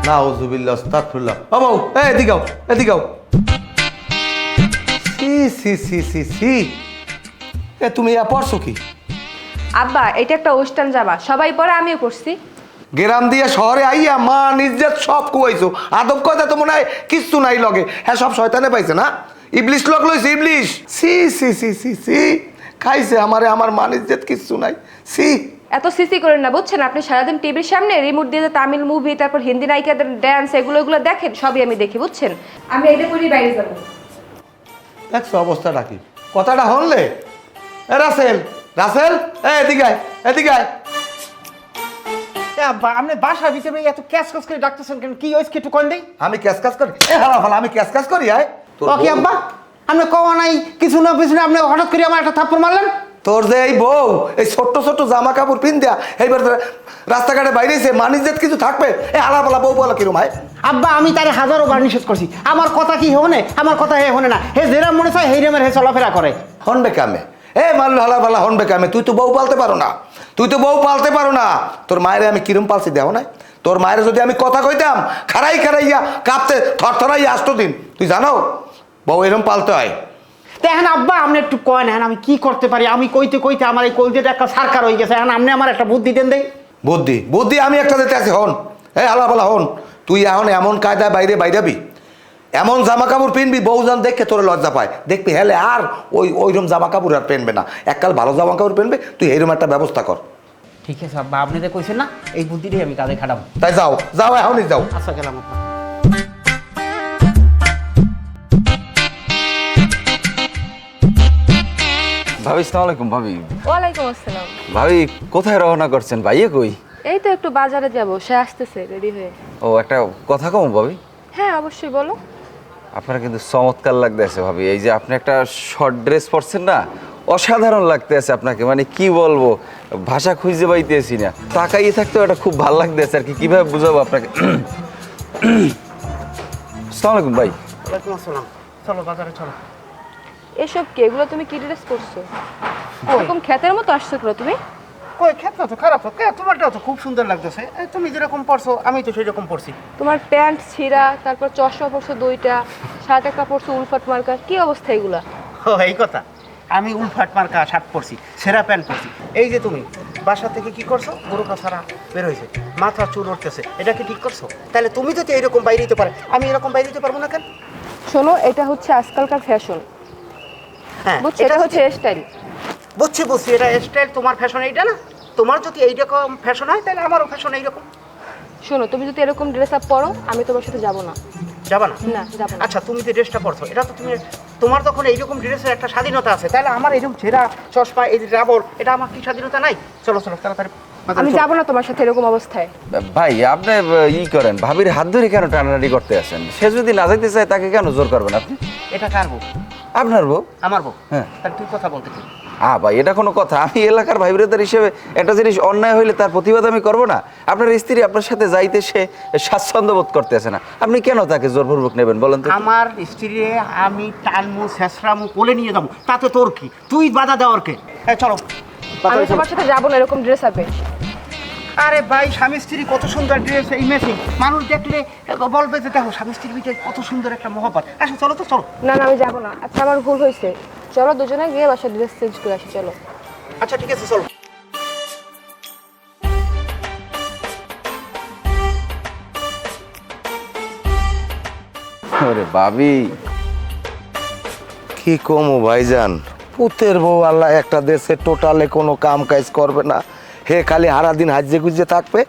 নাউজুবিল্লাহ আস্তাগফিরুল্লাহ। ও বউ, এদিকে আও, এদিকে আও। সি সি সি সি সি, তুমি পড়ছো কি? আব্বা এটা একটা ওয়েস্টার্ন জামা, সবাই পরে আমিও করছি। গ্রাম দিয়ে শহরে আইয়া মা নিজের সব কুয়াইছো, আদব কথা তো মনে হয় কিচ্ছু নাই লগে। হ্যাঁ, সব শয়তানে পাইছে না, ইবলিশ লগ লইছে ইবলিশ। সি সি সি সি সি, খাইছে আমারে, আমার মা নিজের কিচ্ছু নাই। সি এত সিসি করেন না বুঝছেন, আপনি সারাদিন টিভির সামনে রিমোট দিয়ে তামিল মুভি, তারপর হিন্দি নায়িকাদের ড্যান্স এগুলো দেখেন, সবই আমি দেখি বুঝছেন। আমি এটা করি বাইরে যাবো। দেখছো অবস্থাটা কি? কথাটা হনলে রাসেল, রাসেল এদিকে আয়, এদিকে আয়। আপনি বাসার ভিতরে এত ক্যাশ ক্যাশ করে ডাকতেছেন কেন? কি হয়েছে একটু কন দেই। আমি ক্যাশ কাজ করি? হালা ফালা, আমি ক্যাশ কাজ করি? আয় কি আব্বা, আপনি কওয়া নাই কিছু না পিছনে আপনি হঠাৎ করে আমার একটা থাপ্পড় মারলেন। তোর যে এই বউ এই ছোট্ট ছোট্ট জামা কাপড় পিন দেয়া এইবার রাস্তাঘাটে বাইরেছে, মানিজ্জত কিছু থাকবে? হালা ফালা বউ বলো কিরম হয়? আব্বা আমি তারে হাজারো বার নিষেধ করছি, আমার কথা কি হনে, আমার কথা হে হনে না, হে যেরাম মনে চায় হেরামের হে চলাফেরা করে। হনবে কামে, মাল্লু হালা ফালা হনবে কামে। তুই তো বউ পালতে পারো না, তুই তো বউ পালতে পারো না। তোর মায়ের আমি কিরম পালছি দেও না? তোর মায়ের যদি আমি কথা কইতাম খারাই খারাইয়া কাঁপতে থরথরাইয়া আসতো দিন। তুই জানো বউ এরম পালতে হয়? দেখেন আব্বা আপনি একটু কয় না, আমি কি করতে পারি? আমি কইতে কইতে আমার এই কলজেটা একটা সারকার হয়ে গেছে। এখন আপনি আমার একটা বুদ্ধি দেন দেই। বুদ্ধি? বুদ্ধি আমি একটা দিতে আছি, হন। হালা ফালা হন, তুই এখন এমন কায়দায় বাইরে বাইরাবি, এমন জামা কাপড় পিনবি বউজন দেখে তোর লজ্জা পায়, দেখবি হেলে আর ওইরকম জামা কাপড় আর পেনবে না। এককাল ভালো জামা কাপড় পেনবে, তুই এরকম একটা ব্যবস্থা কর। ঠিক আছে আব্বা, আপনি যে কইছেন না, এই বুদ্ধিটাই আমি কাজে খাটাবো। তাই যাও, যাও এখনই যাও। আচ্ছা গেলাম আব্বা। ভাবি আসসালামু আলাইকুম। ভাবি, ওয়ালাইকুম আসসালাম। ভাবি কোথায় রওনা করছেন? ভাইয়ে কই? এই তো একটু বাজারে যাব, সে আসতেছে রেডি হয়ে। ও একটা কথা কম ভাবি, হ্যাঁ অবশ্যই বলো। আপনার কিন্তু চমৎকার লাগতেছে ভাবি। এই যে আপনি একটা শর্ট ড্রেস পরছেন না, অসাধারণ লাগতেছে আপনাকে, মানে কি বলবো, ভাষা খুঁজে পাইতেছি না। তাকাইয়ে থাকতেও এটা খুব ভালো লাগতেছে আর কি, কিভাবে বুঝাবো আপনাকে। আসসালামু আলাইকুম ভাই। ওয়ালাইকুম আসসালাম। চলো বাজারে চলো। এসব কি, এগুলো তুমি কি ড্রেস করছো? এরকম ক্ষেতের মতো আসছো কেন তুমি? কই ক্ষেত না তো, খারাপ তো, তোমারটাও তো খুব সুন্দর লাগতেছে। তুমি যেরকম পরছো আমি তো সেই রকম পরছি। তোমার প্যান্ট ছিঁড়া, তারপর চশমা পরছো দুইটা, শার্ট একটা পরছো উলফাট মার্কা, কি অবস্থা এগুলা? ও এই কথা, আমি উলফাট মার্কা শার্ট পরছি, সেরা প্যান্ট পরছি। এই যে তুমি বাসা থেকে কি করছো, গরুটা ছাড়া বের হয়েছে, মাথা চুল উঠতেছে, এটা কি ঠিক করছো? তাহলে তুমি যদি এইরকম বাইরে দিতে পারে, আমি এরকম বাইরে দিতে পারবো না কেন? শোনো, এটা হচ্ছে আজকালকার ফ্যাশন, হ্যাঁ বুঝছো? এটা হচ্ছে স্টাইল। বুঝছি বুঝছি, এটা স্টাইল, তোমার ফ্যাশন এইটা না? তোমার যদি এইরকম ফ্যাশন হয় তাহলে আমারও ফ্যাশন এইরকম। শোনো, তুমি যদি এরকম ড্রেস আপ পরো, আমি তোমার সাথে যাবো না। যাবা না? না, যাবো না। আচ্ছা তুমি যে ড্রেসটা পরছো, এটা তো তুমি, তোমার তখন এইরকম ড্রেসের একটা স্বাধীনতা আছে, তাহলে আমার এইরকম ছেঁড়া চশমা, এই যে রাবর, এটা আমার কি স্বাধীনতা নাই? চলো চলো তাড়াতাড়ি। আমি যাবো না তোমার সাথে এরকম অবস্থায়। ভাই আপনি করেন, ভাবির হাত ধরে কেন টানাটানি করতে আছেন? সে যদি না যাইতে চায় তাকে কেন জোর করবেন আপনি? এটা কার বউ? আপনার বউ। আমার বউ? হ্যাঁ। তাহলে তুই কথা বলতে কি? ভাই এটা কোনো কথা? আমি এলাকার ভাই ব্রাদার হিসেবে একটা জিনিস অন্যায় হইলে তার প্রতিবাদ আমি করবো না? আপনার স্ত্রী আপনার সাথে যাইতে সে স্বাচ্ছন্দ্য বোধ করতেছে না, আপনি কেন তাকে জোরপূর্বক নেবেন বলেন তো? আমার স্ত্রী আমি টানমু শেষরামু কোলে নিয়ে যাবো, তাতে তোর কি? তুই বাধা দেওয়ার কে? চলো আমি তোমার সাথে যাবো না এরকম ড্রেস আপে। আরে ভাই, স্বামী স্ত্রী কত সুন্দর ড্রেস, এই ম্যাচিং, মানুষ দেখলে বলবে যে দেখো স্বামী স্ত্রীর ভিতরে কত সুন্দর একটা মহব্বত। আসো চলো তো, চলো। না না, আমি যাবো না। আচ্ছা আমার ভুল হয়েছে, চলো দুজনে গিয়ে বাসার ড্রেস চেঞ্জ করে আসি, চলো। আচ্ছা ঠিক আছে চলো। ওরে ভাবি, কি কমো ভাইজান, পুতের বউ আল্লাহ একটা দেশে টোটালে কোনো কাম কাজ করবে না, হে খালি সারাদিন হাজে গুজে থাকবে,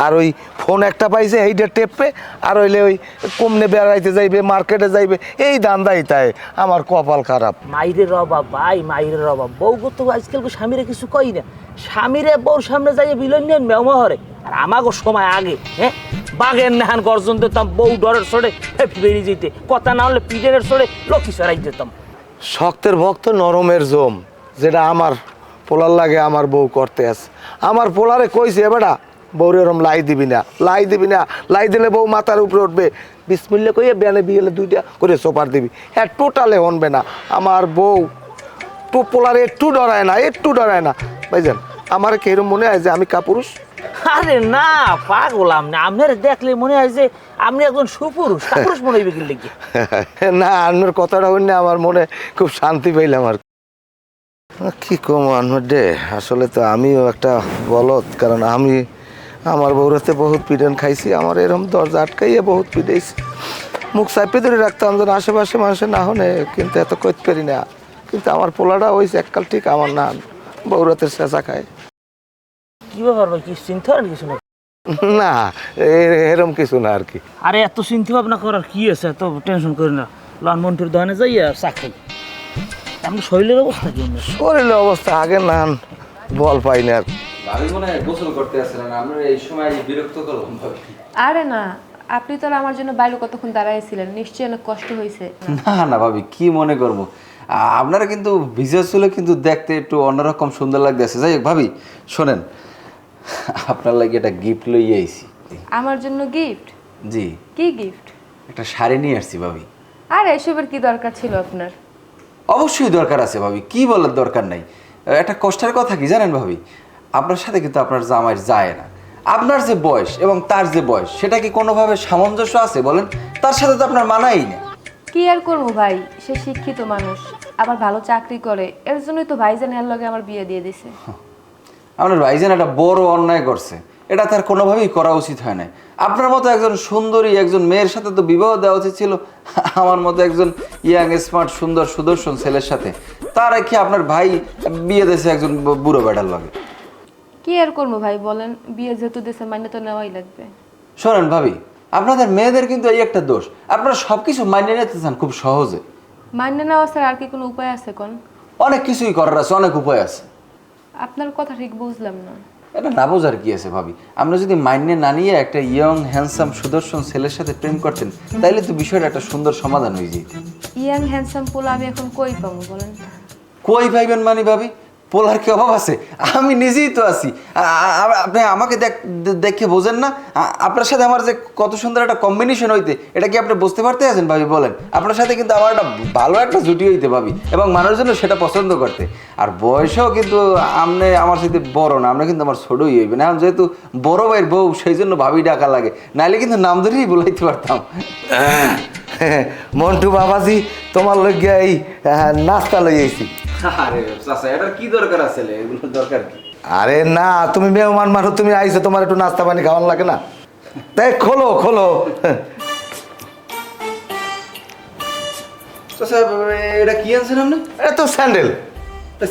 আর ওই ফোন একটা পাইছে এইটা টেপবে, আর হইলে ওই কমনে বেড়াইতে যাইবে, মার্কেটে যাইবে, এই দান্দাই তাই। আমার কপাল খারাপ। মাইরের অভাব ভাই, মাইরের অভাব। বউ তো আজকাল স্বামীরে কিছু কই না, স্বামীরে বউর সামনে যাই বিলন নেন মেমহরে। আর আমাগো সময় আগে, হ্যাঁ, বাঘের নেহান গর্জন দিতাম, বউ ডরের সরে বেরিয়ে যেতে, কথা না হলে পিডের সরে লক্ষ্মী সরাই দিতাম। শক্তের ভক্ত নরমের জম, যেটা আমার পোলার লাগে আমার বউ করতে আছে। আমার পোলারে কইছে বেটা বউরে ওরম লাই দিবি না, লাই দিবি না, লাই দিলে বউ মাথার উপরে উঠবে, বিসমিল্লা কইয়ে বেনে বিয়েলে দুইটা করে সোপার দিবি, হ্যাঁ টোটালে হনবে না। আমার বউ পোলারে একটু ডরায় না, একটু ডরায় না। ভাইজান আমার কি এরকম মনে হয় যে আমি কাপুরুষ? আরে না পাগল আপনি, আপনার দেখলে মনে হয় যে আপনি একজন সুপুরুষ, কাপুরুষ মনে হইবে কিনলে কি? না আন্নুর কথাটা শুনে আমার মনে খুব শান্তি পাইলাম আর কি কম আন্নুর ডে। আসলে তো আমিও একটা বলদ, কারণ আমি আমার বউরাতে বহুত পিডেন খাইছি, আমার এরকম দরজা আটকাইয়া বহুত পিডেছি। মুখ চাপে ধরে রাখতাম যেন আশেপাশে মানুষের না হনে, কিন্তু এত করতে পারি না। কিন্তু আমার পোলাটা হয়েছে এককাল ঠিক আমার না, বউরাতের চেঁচা খায়। কি ব্যাপার ভাই, কি চিন্তা করেন কিছু না? না এরকম কিছু না আর কি। আরে এত চিন্তা ভাবনা করার কি আছে, এত টেনশন করি না। লন মন্টুর দোকানে যাই আর চা খাই। আপনার শরীরের অবস্থা কি? শরীরের অবস্থা আগে না বল পাই না আর। ভাবি মনে হয় গোসল করতে আসছিলেন, আমরা এই সময় বিরক্ত করলাম ভাবি। আরে না, আপনি তো আর আমার জন্য বাইরে কতক্ষণ দাঁড়াইছিলেন, নিশ্চয়ই অনেক কষ্ট হয়েছে। না না ভাবি, কি মনে করবো, আপনারা কিন্তু ভিজুয়াল চুলে কিন্তু দেখতে একটু অন্যরকম সুন্দর লাগতেছে। যাই হোক ভাবি শোনেন, আপনার লাগে একটা গিফট লইয়ে আইছি। আমার জন্য গিফট? জি, কি গিফট? একটা শাড়ি নিয়ে আসছি ভাবি। আর এসবের কি দরকার ছিল আপনার? অবশ্যই দরকার আছে ভাবি, কি বলার দরকার নাই। একটা কষ্টের কথা কি জানেন ভাবি, আপনার সাথে কিন্তু আপনার জামাই যায় না। আপনার যে বয়স এবং তার যে বয়স, সেটা কি কোনোভাবে সামঞ্জস্য আছে বলেন? তার সাথে তো আপনার মানাই না। কি আর করবো ভাই, সে শিক্ষিত মানুষ, আবার ভালো চাকরি করে, এর জন্যই তো ভাইজান এর লগে আমার বিয়ে দিয়ে দিছে। আপনার ভাইজান একটা বড় অন্যায় করছে, এটা তার কোনোভাবেই করা উচিত হয় না। আপনার মতো একজন সুন্দরী একজন মেয়ের সাথে তো বিবাহ দেওয়া উচিত ছিল আমার মতো একজন ইয়াং স্মার্ট সুন্দর সুদর্শন ছেলের সাথে। তার কি আপনার ভাই বিয়ে দিয়েছে একজন বুড়ো বেটার লগে। কি আর করবো ভাই বলেন, বিয়ে যেহেতু দিছে মানে তো নেওয়াই লাগবে। শোনেন ভাবি, আপনাদের মেয়েদের কিন্তু এই একটা দোষ, আপনারা সব কিছু মানিয়ে নিতে চান খুব সহজে। মান্য নেওয়া ছাড়া আর কি কোনো উপায় আছে কোন? অনেক কিছুই করার আছে, অনেক উপায় আছে। আপনার কথা ঠিক বুঝলাম না। এটা না বোঝার কি আছে ভাবি, আমরা যদি মাইনে না নিয়ে একটা ইয়ং হ্যান্ডসাম সুদর্শন ছেলের সাথে প্রেম করতেন, তাইলে তো বিষয়টা একটা সুন্দর সমাধান হয়ে যেত। ইয়াং হ্যান্ডসাম পোলা আমি এখন কই পাবো বলেন? কই পাইবেন মানে ভাবি, পোলার কি অভাব আছে? আমি নিজেই তো আছি। আপনি আমাকে দেখে বোঝেন না? আপনার সাথে আমার যে কত সুন্দর একটা কম্বিনেশন হইতে, এটা কি আপনি বুঝতে পারতে আছেন ভাবি বলেন? আপনার সাথে কিন্তু আমার একটা ভালো একটা জুটি হইতে ভাবি, এবং মানুষজন সেটা পছন্দ করতে। আর বয়সও কিন্তু আপনি আমার সাথে বড় না, আমরা কিন্তু আমার ছোটই হইবে না। এখন যেহেতু বড় ভাইয়ের বউ, সেই জন্য ভাবি ডাকা লাগে, নাহলে কিন্তু নাম ধরেই বলাইতে পারতাম। মন্টু বাবাজি, তোমার লইয়া এই নাস্তা লই আইছি। আরে চাচা, এটার কি দরকার আছে? এগুলোর দরকার কি? আরে না, তুমি মেহমান মানুষ, তুমি আইছো, তোমার একটু নাস্তা পানি খাওয়ান লাগে না? তাই খোলো খোলো। চাচা, এটা কি আনছেন আপনি? এটা তো স্যান্ডেল।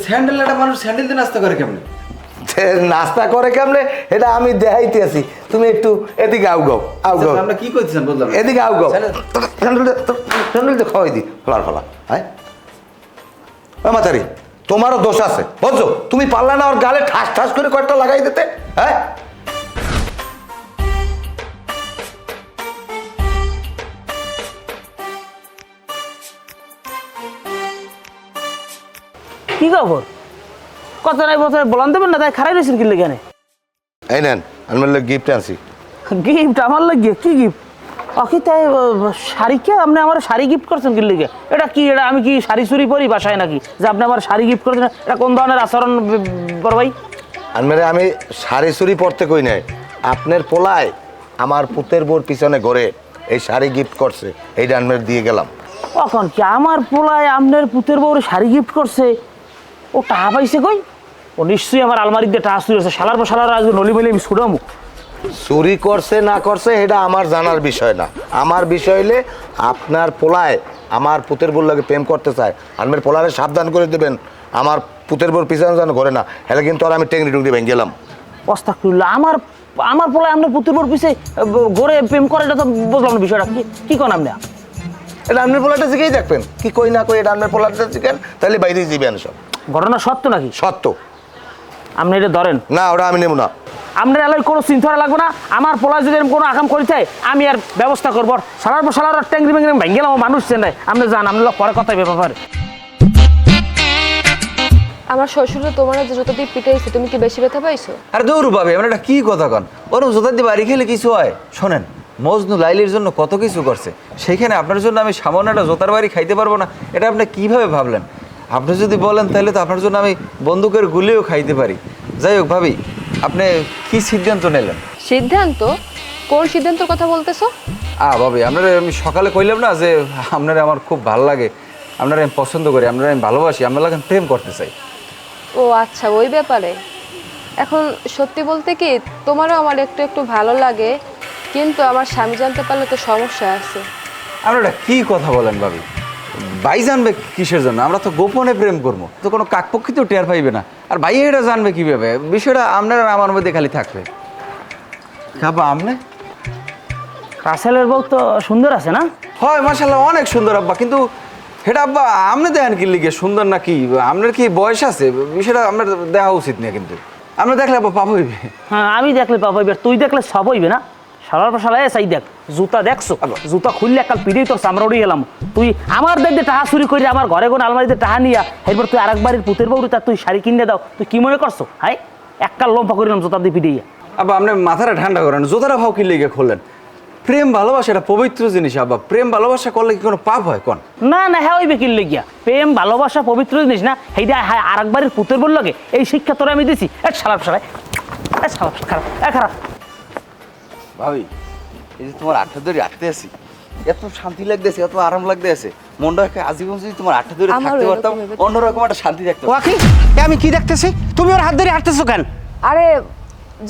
স্যান্ডেল, একটা মানুষ স্যান্ডেল দিয়ে নাস্তা করে কেমনে? নাস্তা করে কেমনে এটা আমি দেখাইতে আছি, তুমি একটু এদিকে আউ গাও, আউ গাও, আমরা কি করতেছেন বললাম? এদিকে আউ গাও। স্যান্ডেলটা খাওয়াই দি, ফলার ফলা। হ্যাঁ মাতারি, তোমারও দোষ আছে বুঝছো, তুমি পারলা না ওর গালে ঠাস ঠাস করে কয়েকটা লাগাই দিতে? হ্যাঁ কি খবর? কথা নাই কথা বলান দেবেন না, তাই খারাই রয়েছেন কিনলে কেন? এই নেন, আমি গিফট আনছি। গিফট আমার লাগিয়ে? কি গিফট? অকি তাই শাড়ি কে আপনি আমার শাড়ি গিফট করছেন কিনলে? এটা কি? এটা আমি কি শাড়ি চুরি পরি বাসায় নাকি যে আপনি আমার শাড়ি গিফট করছেন? এটা কোন ধরনের আচরণ বড় ভাই? আমি শাড়ি চুরি পরতে কই নাই, আপনার পোলায় আমার পুতের বোর পিছনে ঘরে এই শাড়ি গিফট করছে, এইটা আনমের দিয়ে গেলাম। কখন কি আমার পোলায় আপনার পুতের বউরে শাড়ি গিফট করছে? ও টাকা পাইছে কই? ও নিশ্চয়ই আমার আলমারির দিয়ে টাকা চুরি হচ্ছে। শালার পর শালার আজকে নলি বলে আমি ছুটামু। চুরি করছে না করছে এটা আমার জানার বিষয় না, আমার বিষয় হলে আপনার পোলায় আমার পুতের বোর লাগে প্রেম করতে চায়, আনমের পোলারে সাবধান করে দেবেন আমার পুতের বোর পিছনে যেন ঘরে না, হেলে কিন্তু আর আমি টেংরি টুংরি ভেঙে গেলাম। আস্তাগফিরুল্লাহ, আমার পোলায় আপনার পুতের বউর পিছে ঘরে প্রেম করে, এটা তো বুঝলাম না বিষয়টা। কি কোন আপনি? এটা আপনার পোলাটা জিগেই দেখবেন, কি কই না কই এটা আপনার পোলাটা জিগেন, তাহলে বাইরেই যাবেন সব। ঘটনা সত্য নাকি? সত্য। আপনি এটা ধরেন না, ওটা আমি নেব না। আপনার এলাকায় কোনো চিন্তা লাগবে না। আমার পোলা যদি এরকম কোনো আকাম করি চাই, আমি আর ব্যবস্থা করবো। সালার পর সালার ট্যাংরি ব্যাংরি ভেঙে গেলাম, মানুষ চেন্নাই। আপনি যান, আপনি পরে কথাই ব্যাপারে। আমার শ্বশুরে তোমার যে জুতো দিয়ে পিটাইছে, তুমি কি বেশি ব্যথা পাইছো? আরে দৌড় পাবে, আমরা এটা কি কথা কন? ওরম জোতার দিয়ে বাড়ি খেলে কিছু হয়? শোনেন, মজনু লাইলির জন্য কত কিছু করছে, সেইখানে আপনার জন্য আমি সামান্য একটা জোতার বাড়ি খাইতে পারবো না, এটা আপনি কিভাবে ভাবলেন? আপনি যদি বলেন তাহলে তো আপনার জন্য আমি বন্দুকের গুলিও খাইতে পারি। যাই হোক ভাবি, আপনি কি সিদ্ধান্ত নিলেন? সিদ্ধান্ত? কোন সিদ্ধান্তের কথা বলতেছো? ভাবি আপনারা আমি সকালে কইলাম না যে আপনারা আমার খুব ভালো লাগে, আপনারা আমি পছন্দ করি, আপনারা আমি ভালোবাসি, আপনারা লাগে প্রেম করতে চাই। ও আচ্ছা, ওই ব্যাপারে। এখন সত্যি বলতে কি, তোমারও আমার একটু একটু ভালো লাগে, কিন্তু আমার স্বামী জানতে পারলে তো সমস্যা আছে। আপনারা কি কথা বলেন ভাবি? ভাই জানবে কিসের জন্য? আমরা তো গোপনে প্রেম করবো, তো কোনো কাকপক্ষী তো টের পাইবে না। আর ভাই এটা জানবে কিভাবে? বিষয়টা আপনার আর আমার মধ্যে খালি থাকবে। খাবা আপনি? রাসেলের বউ তো সুন্দর আছে না? হয় মাশাআল্লাহ, অনেক সুন্দর আব্বা, কিন্তু এটা আব্বা আপনি দেখেন কি লিগে সুন্দর নাকি? আপনার কি বয়স আছে? বিষয়টা আপনার দেখা উচিত না, কিন্তু আপনি দেখলে আব্বা পাপ হইবে। হ্যাঁ, আমি দেখলে পাবো, এবার তুই দেখলে সব হইবে না। সারার পর সারা এসাই দেখ, জুতা দেখছো? জুতা খুললে কাল পিড়েই তোর চামড়া উড়ে গেলাম। তুই আমার দেখতে টাহা চুরি করে আমার ঘরে কোন আলমারিতে টাহা নিয়া, এরপর তুই আরেক বাড়ির পুতের বউরি তার তুই শাড়ি কিনে দাও, তুই কি মনে করছো? হাই, এককাল লম্ফা করিলাম জুতা দিয়ে পিড়িয়ে। আব্বা আপনি মাথাটা ঠান্ডা করেন, জোতারা ভাও কি লেগে খুললেন? প্রেম ভালোবাসা এটা পবিত্র জিনিস আব্বা, প্রেম ভালোবাসা করলে কি কোনো পাপ হয় কোন? না না, হ্যাঁ ওই বেকির লেগিয়া প্রেম ভালোবাসা পবিত্র জিনিস না, সেইটা আরেক বাড়ির পুতের বল লাগে। এই শিক্ষা তোরা আমি দিছি। সালাপ সারাই সালাপ খারাপ খারাপ। ভাবি এই যে তোমার আটটা ধরে আটতে আছি, এত শান্তি লাগতেছে, এত আরাম লাগতেছে, মনটা আজীবন যদি তোমার আটটা ধরে আমারও থাকতে পারতাম, এরকমই। অন্যরকম একটা শান্তি থাকতো। ওয়াকি আমি কি দেখতেছি? তুমি ওর হাত ধরে হাঁটতেছো কেন? আরে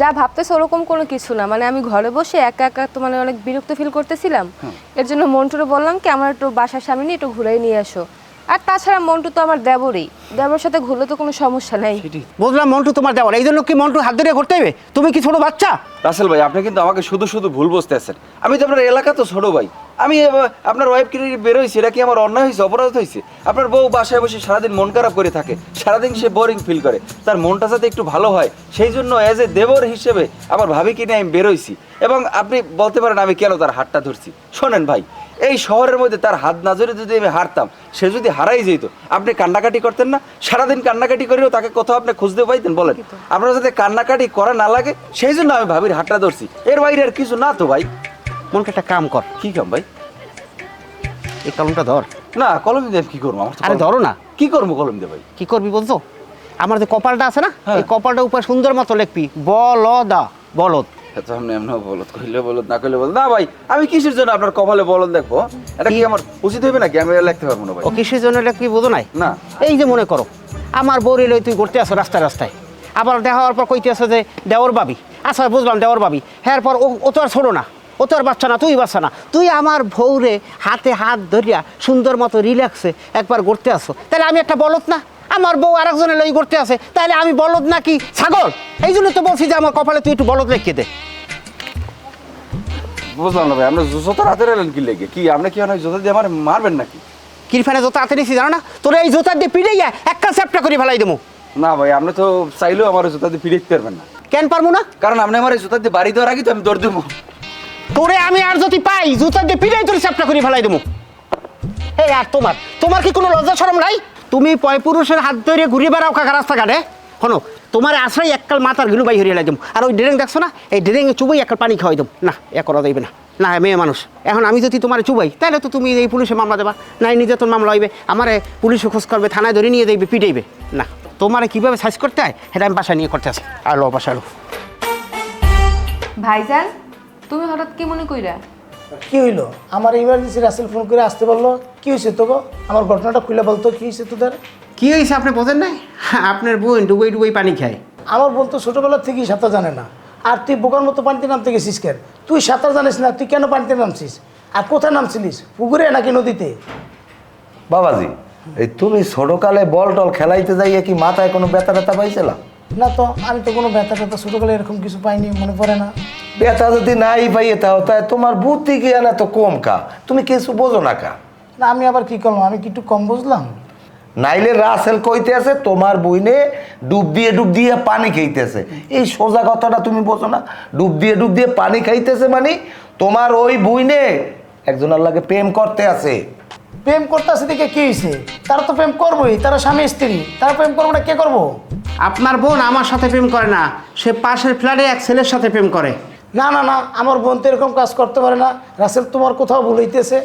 যা ভাবতেছো ওরকম কোনো কিছু না, মানে আমি ঘরে বসে একা একা তো মানে অনেক বিরক্ত ফিল করতেছিলাম। এর জন্য মন্টুরে বললাম কি আমার একটু বাসার সামনে নিয়ে একটু ঘুরাই নিয়ে আসো। আর তাছাড়া মন্টু তো আমার দেবরই, দেবরের সাথে ঘুরলে তো কোনো সমস্যা নেই। বুঝলাম মন্টু তোমার দেওয়ার, এই জন্য কি মন্টু হাত ধরে ঘুরতে হবে? তুমি কি ছোট বাচ্চা? রাসেল ভাই আপনি কিন্তু আমাকে শুধু শুধু ভুল বুঝতে আছেন। আমি তো আপনার এলাকা তো ছোট ভাই, আমি আপনার ওয়াইফ কি বেরোইছি, এটা কি আমার অন্যায় হয়েছে, অপরাধ হয়েছে? আপনার বউ বাসায় বসে সারাদিন মন খারাপ করে থাকে, সারাদিন সে বোরিং ফিল করে, তার মনটা যাতে একটু ভালো হয় সেই জন্য অ্যাজ এ দেবর হিসেবে আমার ভাবিকে নিয়ে আমি বেরোইছি। এবং আপনি বলতে পারেন আমি কেন তার হাতটা ধরছি। শোনেন ভাই, এই শহরের মধ্যে তার হাত না ধরে যদি আমি হারতাম, সে যদি হারাই যেত, আপনি কান্নাকাটি করতেন না? সারাদিন কান্নাকাটি করেও তাকে কোথাও আপনি খুঁজতে পাইতেন? বলেন, আপনার যাতে কান্নাকাটি করা না লাগে সেই জন্য আমি ভাবির হাতটা ধরছি, এর বাইরে আর কিছু না তো ভাই। মনকে একটা কাম কর, কি কাম ভাই? এই কলমটা ধর। না কলম দিয়ে আমি কি করবো? আমার তো আরে কলম- ধরো না। কি করবো কলম দিয়ে ভাই? কি করবি বলছো? আমার যে কপালটা আছে না, হ্যাঁ। এই কপালটা উপর সুন্দর মতো লিখবি বলদা, বলদ। এত সামনে এমন বলত, কইলে বলত, না কইলে বলত না ভাই। আমি কিসের জন্য আপনার কপালে বলদ দেখবো? এটা কি আমার উচিত হইবে নাকি? আমি লিখতে পারবো না ভাই। ও কিসের জন্য লিখবি বোঝো নাই? না। এই যে মনে করো আমার বউরে লই তুই ঘুরতে আসো রাস্তায় রাস্তায়, আবার দেখা হওয়ার পর কইতে আসো যে দেওর বাবি। আচ্ছা বুঝলাম দেওর বাবি, হ্যাঁ পর ও তো আর ছোড়ো না, ও তো আর বাচ্চা না, তুই বাচ্চা না, তুই আমার বউরে হাতে হাত ধরিয়া সুন্দর মতো রিল্যাক্সে একবার ঘুরতে আসো, তাহলে আমি একটা বলদ না? আমার বউ আরেকজনের লই ঘুরতে আসে, তাহলে আমি বলদ নাকি ছাগল? এই জন্য তো বলছি যে আমার কপালে তুই একটু বলদ লিখে দে। বুঝলাম না ভাই, আপনার জোতার হাতে রাখলেন কি লেগে? কি আপনি কি অনেক জোতা দিয়ে আমার মারবেন নাকি? কিরফানে জোতা হাতে নিছি জানো না? তোর এই জোতা দিয়ে পিড়াইয়া একটা চ্যাপটা করে ফেলাই দেবো। না ভাই, আপনি তো চাইলেও আমার জোতা দিয়ে ফিরে দিতে পারবেন না, কেন পারবো না? কারণ আপনি আমার এই জোতা দিয়ে বাড়ি দেওয়ার আগে তো আমি দৌড় দেবো। তোরে আমি আর যদি পাই জুতা দিয়ে পিড়াই তোর চ্যাপটা করে ফেলাই দেবো। এই আর তোমার কি কোনো লজ্জা শরম নাই? তুমি পয় পুরুষের হাত ধরে ঘুরে বেড়াও কাকা রাস্তাঘাটে। শোনো, তোমার আশ্রয় এককাল মাথার ঘিলু বাই হরিয়ে দেবো, আর ওই ড্রেং দেখছো না, এই ড্রেঙে চুবাই এককাল পানি খাওয়াই দেবো। না এ করা যাইবে না, না মেয়ে মানুষ। এখন আমি যদি তোমার চুবাই তাহলে তো তুমি এই পুলিশে মামলা দেবা, নাই নিজে তোর মামলা হইবে, আমারে পুলিশে খোঁজ করবে, থানায় ধরে নিয়ে যাইবে, পিটাইবে। না, তোমারে কীভাবে সাইজ করতে হয় সেটা আমি বাসায় নিয়ে করতে আসি। আর লো বাসায় লো। ভাইজান, তুমি হঠাৎ কি মনে কইরা? কি হইলো? আমার ইমার্জেন্সি রাসেল ফোন করে আসতে বললো। কি হয়েছে তোকে? আমার ঘটনাটা খুলে বলতো, কি হয়েছে তোদের? কী হয়েছে আপনি বোঝেন নাই? আপনার বোন ডুবাই ডুবাই পানি খায়। আমার বোন তো ছোটোবেলার থেকেই সাঁতার জানে না, আর তুই বোকার মতো পানিতে নামতে গেছিস কেন? তুই সাঁতার জানিস না, তুই কেন পানিতে নামছিস? আর কোথায় নামছিলিস, পুকুরে নাকি নদীতে? বাবাজি, এই তুমি ছোটকালে বল টল খেলাইতে যাইয়া কি মাথায় কোনো ব্যথা ট্যাথা পাইছিলাম? না তো, আমি তো কোনো ব্যথা ট্যাথা ছোটোকালে এরকম কিছু পাইনি, মনে পড়ে না। ব্যথা যদি নাই পাইয়ে তাও তাই তোমার বুদ্ধি জ্ঞান এত কম কা, তুমি কিছু বোঝো না কা? না আমি আবার কি করলাম? আমি কি একটু কম বুঝলাম? নাইলে রাসেল কইতে আছে তোমার বইনে ডুব দিয়ে পানি খাইতেছে, এই সোজা কথাটা তুমি বোঝো না? ডুব দিয়ে পানি খাইতেছে মানে তোমার ওই বইনে একজন আল্লাহকে প্রেম করতে আছে। প্রেম করতে আসে দেখে কি হয়েছে? তারা তো প্রেম করবোই, তারা স্বামী স্ত্রী, তারা প্রেম করবো না, কে করবো? আপনার বোন আমার সাথে প্রেম করে না, সে পাশের ফ্ল্যাটে এক ছেলের সাথে প্রেম করে। না না না, আমার বোন তো এরকম কাজ করতে পারে না। রাসেল তোমার কোথাও ভুল হইতেছে।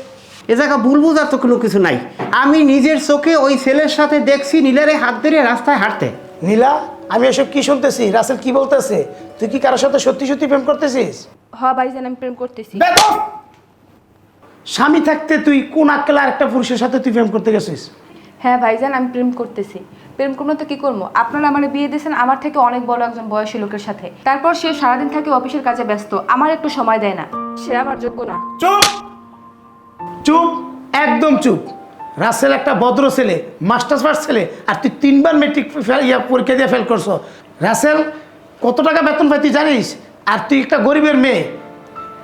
এ জায়গা ভুল বোঝার তো কোনো কিছু নাই। আমি নিজের চোখে ওই ছেলের সাথে দেখছি নীলারে হাত ধরে রাস্তায় হাঁটতে। নীলা? আমি এসব কি শুনতেছি? রাসেল কি বলতেছে? তুই কি কারোর সাথে সত্যি সত্যি প্রেম করতেছিস? হ ভাইজান আমি প্রেম করতেছি। বেদব! স্বামী থাকতে তুই কোন আক্কেলে আরেকটা পুরুষের সাথে তুই প্রেম করতে গেছিস? হ্যাঁ ভাইজান আমি প্রেম করতেছি। প্রেম করবো তো কি করবো, আপনারা আমার বিয়ে দিয়েছেন আমার থেকে অনেক বড় একজন বয়সী লোকের সাথে। তারপর সে সারাদিন থাকে অফিসের কাজে ব্যস্ত, আমার একটু সময় দেয় না। সে আমার যোগ্য না। চুপ চুপ, একদম চুপ। রাসেল একটা ভদ্র ছেলে, মাস্টার্স পাস ছেলে, আর তুই 3বার মেট্রিক পরীক্ষা দিয়ে ফেল করছো। রাসেল কত টাকা বেতন পাই তুই জানিস? আর তুই একটা গরিবের মেয়ে।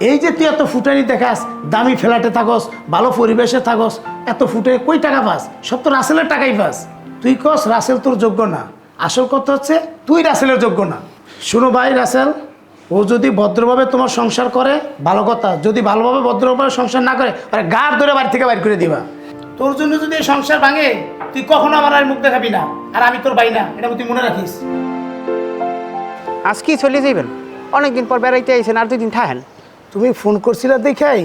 এই যে তুই এত ফুটানি দেখাস, দামি ফ্ল্যাটে থাকস, ভালো পরিবেশে থাকস, এত ফুটে কই টাকা পাস? সব তো রাসেলের টাকাই পাস। তুই কস রাসেল তোর যোগ্য না, আসল কথা হচ্ছে তুই রাসেলের যোগ্য না। শুনো ভাই রাসেল, ও যদি ভদ্রভাবে তোমার সংসার করে ভালো কথা, যদি ভালোভাবে ভদ্রভাবে সংসার না করে তাহলে গাড় ধরে বাড়ি থেকে বাইর করে দিবা। তোর জন্য যদি এই সংসার ভাঙে তুই কখনো আমার আর মুখ দেখাবি না, আর আমি তোর ভাই না, এটা তুই মনে রাখিস। আজকেই চলে যাইবেন? অনেকদিন পর বেড়াইতে আইছেন, আর 2 দিন থাকেন। তুমি ফোন করছিলে দেখাই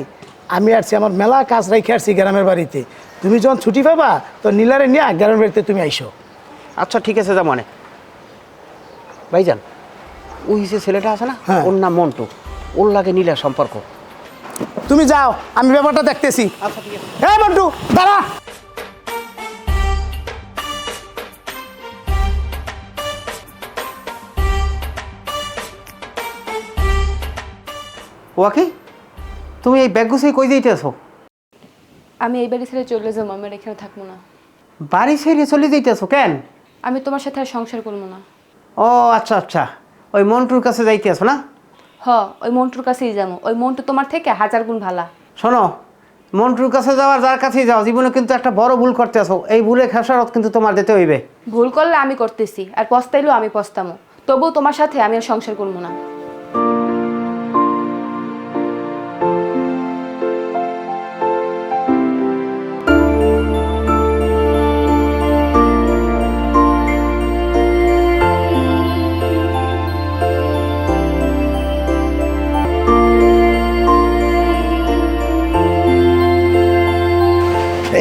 আমি আসছি, আমার মেলা কাজ রেখে আসছি গ্রামের বাড়িতে। তুমি যখন ছুটি পাবা তো নীলারে নিয়ে গ্রামের বাড়িতে তুমি আইসো। আচ্ছা ঠিক আছে, যা মনে। ভাইজান, ওই যে ছেলেটা আছে না, হ্যাঁ। ওর নাম মন্টু, ওর লাগে নীলার সম্পর্ক। তুমি যাও, আমি ব্যাপারটা দেখতেছি। আচ্ছা ঠিক আছে। হ্যাঁ মন্টু দাঁড়া। ওয়াকি, তুমি এই ব্যাগ গুছিয়ে কই যাইতেছো? আমি এই বাড়ি ছেড়ে চলে যাবো, আমি আর এখানে থাকবো না। বাড়ি ছেড়ে চলে যাইতেছো কেন? আমি তোমার সাথে আর সংসার করবো না। ও আচ্ছা আচ্ছা, ওই মন্টুর কাছে যাইতেছো না? হ, ওই মন্টুর কাছেই যাবো। ওই মন্টু তোমার থেকে 1000 গুণ ভালা। শোনো, মন্টুর কাছে যাওয়ার যার কাছেই যাও, জীবনে কিন্তু একটা বড় ভুল করতে আসো। এই ভুলে খেসারত কিন্তু তোমার দিতে হইবে। ভুল করলে আমি করতেছি, আর পস্তাইলেও আমি পস্তামো। তবুও তোমার সাথে আমি আর সংসার করবো না।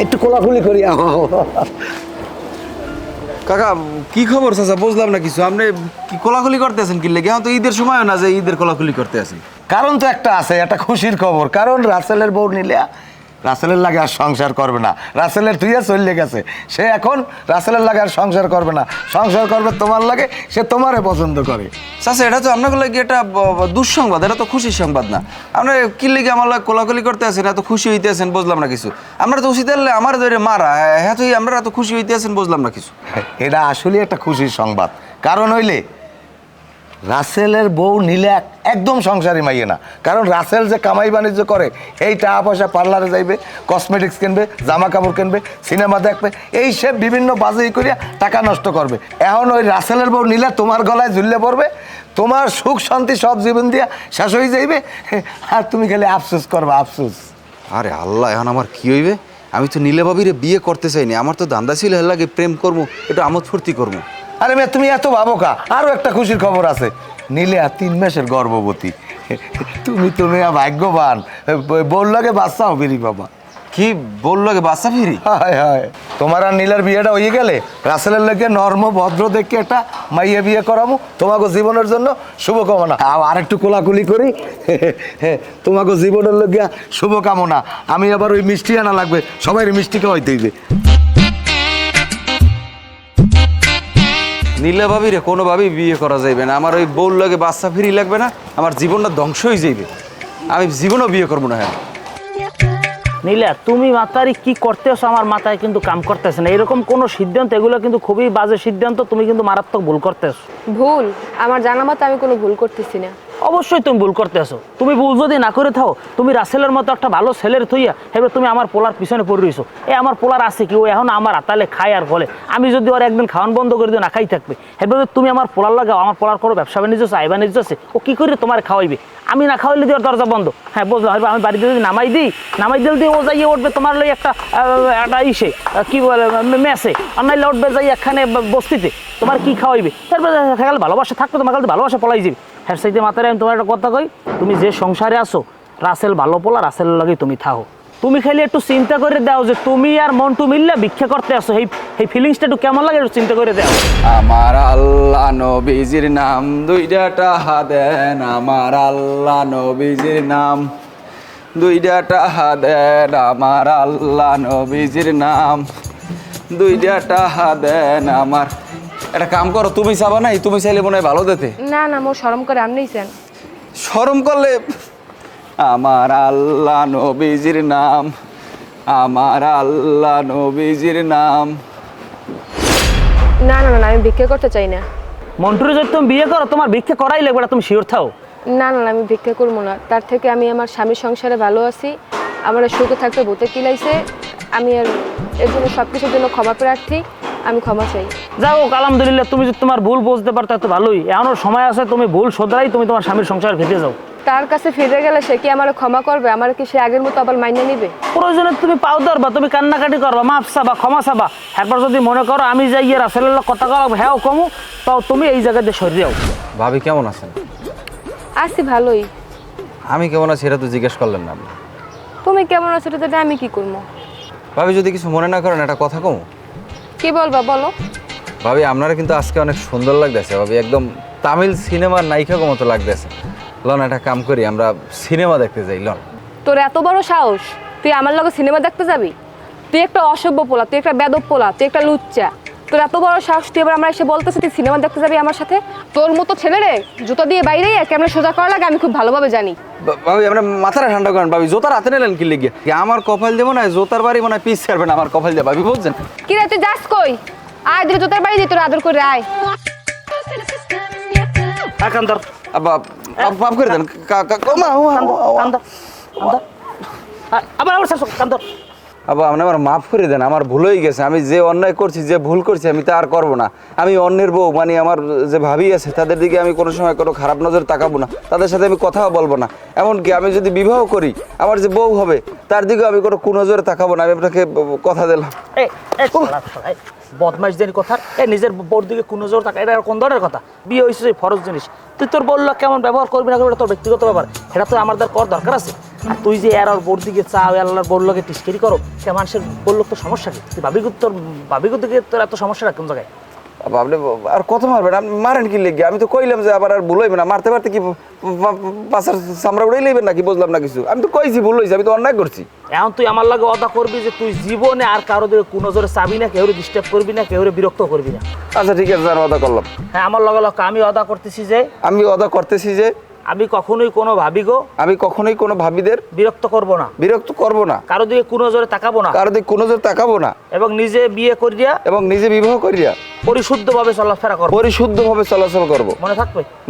একটু কোলাকুলি করি। কাকা কি খবর চাচা, বুঝলাম না কিছু। আপনি কি কোলাকুলি করতেছেন কি লেগে? এখন তো ঈদের সময় না যে ঈদের কোলাকুলি করতে আছেন। কারণ তো একটা আছে, একটা খুশির খবর। কারণ রাসেলের বউ নিলে রাসেলের লাগে আর সংসার করবে না। রাসেলের তুইয়া চলে গেছে, সে এখন রাসেলের লাগে আর সংসার করবে না, সংসার করবে তোমার লাগে। সে তোমারে পছন্দ করে। চাচা এটা তো আপনার লাগে একটা দুঃসংবাদ, এটা তো খুশির সংবাদ না। আপনি কি লেগে আমার লাগে কোলাকুলি করতে আছেন, এত খুশি হইতে আছেন বুঝলাম না কিছু। আমরা তো উচিত হলে আমার ধরে মারা, হ্যাঁ তুই আমরা এত খুশি হইতে আছেন বুঝলাম না কিছু। এটা আসলে একটা খুশির সংবাদ। কারণ হইলে রাসেলের বউ নিলে একদম সংসারী মাইয়ে না। কারণ রাসেল যে কামাই বাণিজ্য করে, এই টাকা পয়সা পার্লারে যাইবে, কসমেটিক্স কিনবে, জামা কাপড় কিনবে, সিনেমা দেখবে, এই সে বিভিন্ন বাজেই করিয়া টাকা নষ্ট করবে। এখন ওই রাসেলের বউ নিলে তোমার গলায় ঝুললে পড়বে, তোমার সুখ শান্তি সব জীবন দিয়া শেষ হয়ে যাইবে, আর তুমি খালি আফসোস করবে, আফসোস। আরে আল্লাহ, এখন আমার কি হইবে? আমি তো নীলে ভাবিরে বিয়ে করতে চাইনি, আমার তো ধান্দা ছিল এর লাগে প্রেম করবো, একটু আমোদ ফুর্তি করবো। আরে মেয়ে তুমি এত ভাবো কা? আরও একটা খুশির খবর আছে, নীলে 3 মাসের গর্ভবতী। তুমি ভাগ্যবান, বউর লাগে বাচ্চা হবে রে বাবা। কি বললো গে, বাচ্চা ফিরি? হায় হায়, তোমার আর নীলার বিয়েটা হয়ে গেলে রাসেলের লোকে নর্ম ভদ্র দেখে একটা মাইয়ে বিয়ে করাবো, তোমাকে জীবনের জন্য শুভকামনা। আর একটু কোলাকুলি করি, তোমাকে জীবনের লোকে শুভকামনা। আমি আবার ওই মিষ্টি আনা লাগবে, সবাই মিষ্টি খাওয়াইতে হইবে। নীলা ভাবিরে কোনোভাবেই বিয়ে করা যাইবে না। আমার ওই বউর লাগে বাচ্চা ফিরি লাগবে না, আমার জীবনটা ধ্বংস হয়ে যাইবে। আমি জীবনও বিয়ে করবো না। হ্যাঁ নীলা, তুমি মাতারি কি করতেছো আমার মাথায় কিন্তু কাম করতেছে না। এরকম কোনো সিদ্ধান্ত, এগুলো কিন্তু খুবই বাজে সিদ্ধান্ত। তুমি কিন্তু মারাত্মক ভুল করতেছো। ভুল? আমার জানা মতো আমি কোনো ভুল করতেছি না। অবশ্যই তুমি ভুল করতেছো। তুমি ভুল যদি না করে থাও, তুমি রাসেলের মতো একটা ভালো ছেলের থইয়া এবার তুমি আমার পোলার পিছনে পড়ে রইছো। আমার পোলার আছে কি, ও এখন আমার আতালে খায় আর বলে। আমি যদি ওর একদিন খাওয়ান বন্ধ করে দিও, না খাই থাকবে, এবার তুমি আমার পোলার লাগাও। আমার পোলার কোনো ব্যবসা বাণিজ্য আছে, আয় বাণিজ্য আছে, ও কি করে তোমার খাওয়াইবে? আমি না খাওয়াইলে দিয়ে ওর দরজা বন্ধ। হ্যাঁ বুঝলো, আমি বাড়িতে যদি নামাই দিই দিয়ে ও যাইয়ে উঠবে তোমার লই একটা ইসে কি বলে মেসে, আর নাইলে উঠবে যাই এখানে বস্তিতে। তোমার কি খাওয়াইবে? তারপরে গেলে ভালোবাসা থাকবে, তোমার কাছে ভালোবাসা পলাই যাবে। হ্যাঁ সেইতে মাথায় আমি তোমার একটা কথা কই, তুমি যে সংসারে আসো, রাসেল ভালো পোলা, রাসেলের লাগেই তুমি থাকো। তুমি খালি একটু চিন্তা করে দাও যে তুমি আর মন্টু মিললে ভিক্ষা করতে আসো, এই ফিলিংসটা একটু কেমন লাগে একটু চিন্তা করে দাও। আমার আল্লাহ নবীজির নাম দুইটা টাহা দেন, আমার আল্লাহ নবীজির নাম দুইটা টাহা দেন, আমার আল্লাহ নবীজির নাম দুইটা টাহা দেন আমার। একটা কাম করো, তুমি চাবা নাই? তুমি চাইলে মনে হয় ভালো দিতে। না না মোর শরম করে আপনিই চান। শরম করলে আমার আল্লাহ নবীজির নাম, আমার আল্লাহ নবীজির নাম। না না না আমি ভিক্ষা করতে চাই না। মন্টুরে যদি তুমি বিয়ে করো তোমার ভিক্ষা করাই লাগবে না, তুমি শিওর থাও। না না না, আমি ভিক্ষা করবো না। তার থেকে আমি আমার স্বামীর সংসারে ভালো আছি, আমার আর সুখে থাকতে ভূতে কিলাইছে। আমি আর এর জন্য সব কিছুর জন্য ক্ষমা প্রার্থী, আমি ক্ষমা চাই। যাও আলহামদুলিল্লাহ, তুমি যদি তোমার ভুল বুঝতে পারতো তো ভালোই। এখনো সময় আছে, তুমি ভুল শোধরাই তুমি তোমার স্বামীর সংসার ফিরে যাও। তার কাছে ফিরে গেলে সে কি আমার ক্ষমা করবে? আমার কি সে আগের মতো আবার মাইনে নিবে? প্রয়োজনে তুমি পাও ধরবা, তুমি কান্নাকাটি করবা, মাফ চাবা, ক্ষমা চাবা। একবার যদি মনে করো আমি যাই রাসেলের কথা করা হ্যাঁ কমু, তাও তুমি এই জায়গাতে সরে যাও। ভাবি কেমন আছেন? আছি ভালোই। আমি কেমন আছি এটা তো জিজ্ঞেস করলেন না আপনি। তুমি কেমন আছো এটা আমি কি করবো? ভাবি যদি কিছু মনে না করেন একটা কথা কম। কি বলবা বলো। ভাবি আপনারা কিন্তু আজকে অনেক সুন্দর লাগতেছে ভাবি, একদম তামিল সিনেমার নায়িকা মতো লাগতেছে। লন একটা কাম করি, আমরা সিনেমা দেখতে যাই। লন। তোর এত বড় সাহস, তুই আমার লগে সিনেমা দেখতে যাবি? তুই একটা অসভ্য পোলা, তুই একটা বেদব পোলা, তুই একটা লুচ্চা। তোর এত বড় সাহস, তুই এবার আমরা এসে বলতেছি তুই সিনেমা দেখতে যাবি আমার সাথে? তোর মতো ছেলে রে জুতো দিয়ে বাইরে কেমন সোজা করা লাগে আমি খুব ভালোভাবে জানি। ভাবি আমরা মাথাটা ঠান্ডা করেন ভাবি, জোতার হাতে নিলেন কি লেগে? আমার কপাল দেবো না, জোতার বাড়ি মনে হয় পিস ছাড়বেন আমার কপাল দিয়ে ভাবি, বুঝছেন? কি রে তুই যাস কই? আয় দিলে জুতার বাড়ি দিয়ে তোর আদর করে আয়। কান্দর মাফ করে দেন। আবার আবার কান্দর। আবার আপনি আমার মাফ করে দেন, আমার ভুল হয়ে গেছে। আমি যে অন্যায় করছি, যে ভুল করছি, আমি তা আর করবো না। আমি অন্যের বউ মানে আমার যে ভাবি আছে তাদের দিকে আমি কোনো সময় কোনো খারাপ নজর তাকাবো না, তাদের সাথে আমি কথাও বলবো না। এমনকি আমি যদি বিবাহ করি, আমার যে বউ হবে তার দিকেও আমি কোনো কুনজরে তাকাবো না। আমি আপনাকে কথা দিলাম। বদমাইশ জানি কথা, নিজের বউর দিকে কোন জোর থাকা, এটা কোন ধরনের কথা? বিয়ে হয়েছে ফরজ জিনিস, তুই তোর বললো কেমন ব্যবহার করবি না করবি তোর ব্যক্তিগত ব্যাপার, এটা তো আমার কর দরকার আছে। আর তুই যে এর বোর দিকে চাও, আল্লাহর বোর লোকে টিস্কেরি করো, সে মানুষের বোর লোক তো সমস্যা কি? তুই ভাবিগুর দিকে তোর এত সমস্যাটা কোন জায়গায়? আপনি আর কত মারবেন? আপনি মারেন কি লেগে? আমি তো কইলাম যে আবার আর ভুল হইবে না। মারতে পারতে কি পাশার চামড়া উড়াই লইবেন নাকি? বুঝলাম না কিছু। আমি তো কইছি ভুল হয়েছে, আমি তো অন্যায় করছি। এখন তুই আমার লাগে অদা করবি যে তুই জীবনে আর কারো দিকে কোনো জোরে চাবি না, কেউ ডিস্টার্ব করবি না, কেউ বিরক্ত করবি না। আচ্ছা ঠিক আছে, আমি অদা করলাম। হ্যাঁ আমার লগে লগে আমি অদা করতেছি যে আমি কখনোই কোনো কোনো ভাবিদের বিরক্ত করব না, কারো দিকে কোনো জোরে তাকাবো না, এবং নিজে বিয়ে করিয়া এবং নিজে বিবাহ করিয়া পরিশুদ্ধভাবে চলাফেরা করব।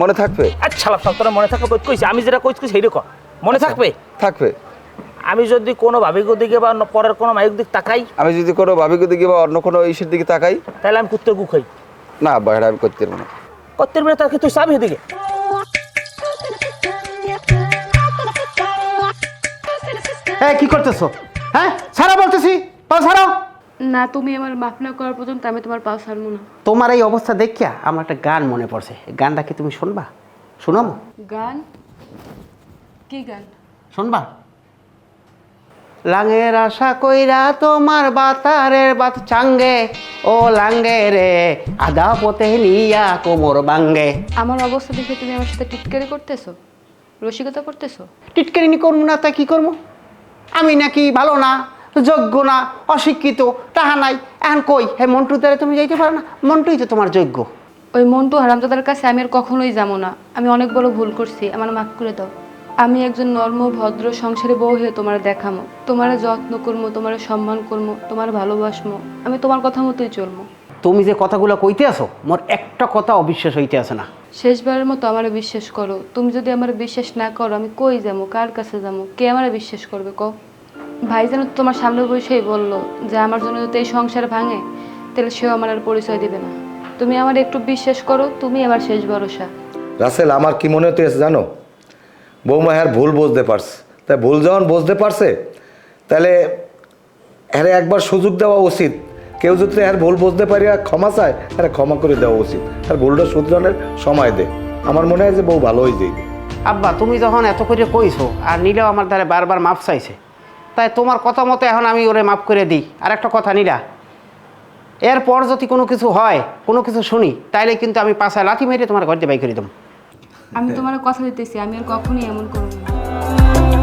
মনে থাকবে? আচ্ছা তোরা মনে থাকবে কইছি, আমি যেটা কইছি সেইটা কর। মনে থাকবে? আমি যদি কোনো ভাবিগো দিকে বা পরের কোনো মাইক দিকে তাকাই, অন্য কোনো ইসের দিকে তাকাই, তাহলে আমি কুত্তের গু খাই না বাইরে আমি করতে পারবো না। তাকে তুই চাবি এদিকে। হ্যাঁ কি করতেছো? হ্যাঁ ছাড়া বলতেছি, পাও ছাড়াও। না তুমি আমার মাফ না করার পর্যন্ত আমি তোমার পাও ছাড়বো না। তোমার এই অবস্থা দেখিয়া আমার একটা গান মনে পড়ছে, গানটা কি তুমি শুনবা? শোনাবো? গান? কি গান? শুনবা? লাঙের আশা কইরা তোমার বাতারের বাত চাঙ্গে, ও লাঙ্গে রে আধা পথে নিয়া কোমর বাঙ্গে। আমার অবস্থা দেখে তুমি আমার সাথে টিটকারি করতেছো, রসিকতা করতেছো? টিটকারিনি করবো না তা কি করবো? আমি নাকি ভালো না, যোগ্য না, অশিক্ষিত, টাহা নাই, এখন কই হে মন্টুর দ্বারা তুমি যাইতে পারো না? মন্টুই তো তোমার যোগ্য। ওই মন্টু হারামজাদার কাছে আমি আর কখনোই যাবো না। আমি অনেক বড় ভুল করছি, আমার মাফ করে দাও। আমি একজন নর্ম ভদ্র সংসারে বউ হয়ে তোমার দেখামো, তোমার যত্ন করবো, তোমার সম্মান করবো, তোমার ভালোবাসবো, আমি তোমার কথা মতোই চলবো। তুমি যে কথাগুলো কইতে আসো মোর একটা কথা অবিশ্বাস হইতে আসে না। শেষবারের মতো আমার বিশ্বাস করো। তুমি যদি আমার বিশ্বাস না করো আমি কই যাবো, কার কাছে যাবো, কে আমার বিশ্বাস করবে কও? ভাইজান তো তোমার সামনে বসেই বললো যে আমার জন্য যদি এই সংসার ভাঙে তাহলে সেও আমার আর পরিচয় দিবে না। তুমি আমার একটু বিশ্বাস করো, তুমি আমার শেষ ভরসা। রাসেল আমার কি মনে হতেছে জানো, বৌমা হ্যাঁ ভুল বুঝতে পারছে। তাই ভুল যখন বুঝতে পারছে তাহলে হ্যাঁ একবার সুযোগ দেওয়া উচিত। কেউ যদি হ্যাঁ ভুল বুঝতে পারি আর ক্ষমা চায়, হ্যাঁ ক্ষমা করে দেওয়া উচিত। আর ভুলটা শুধরানোর সময় দে। আমার মনে হয় যে বউ ভালো হয়ে যাবে। আব্বা তুমি যখন এত করে কইছো আর নীলাও আমার দ্বারা বারবার মাপ চাইছে, তাই তোমার কথা মতো এখন আমি ওরে মাফ করে দিই। আর একটা কথা নীলা, এরপর যদি কোনো কিছু হয়, কোনো কিছু শুনি, তাইলে কিন্তু আমি পাছায় লাথি মেরে তোমার ঘর দিয়ে বাই করে দেবো। আমি তোমার কথা দিতেছি, আমি আর কখনোই এমন করবো না।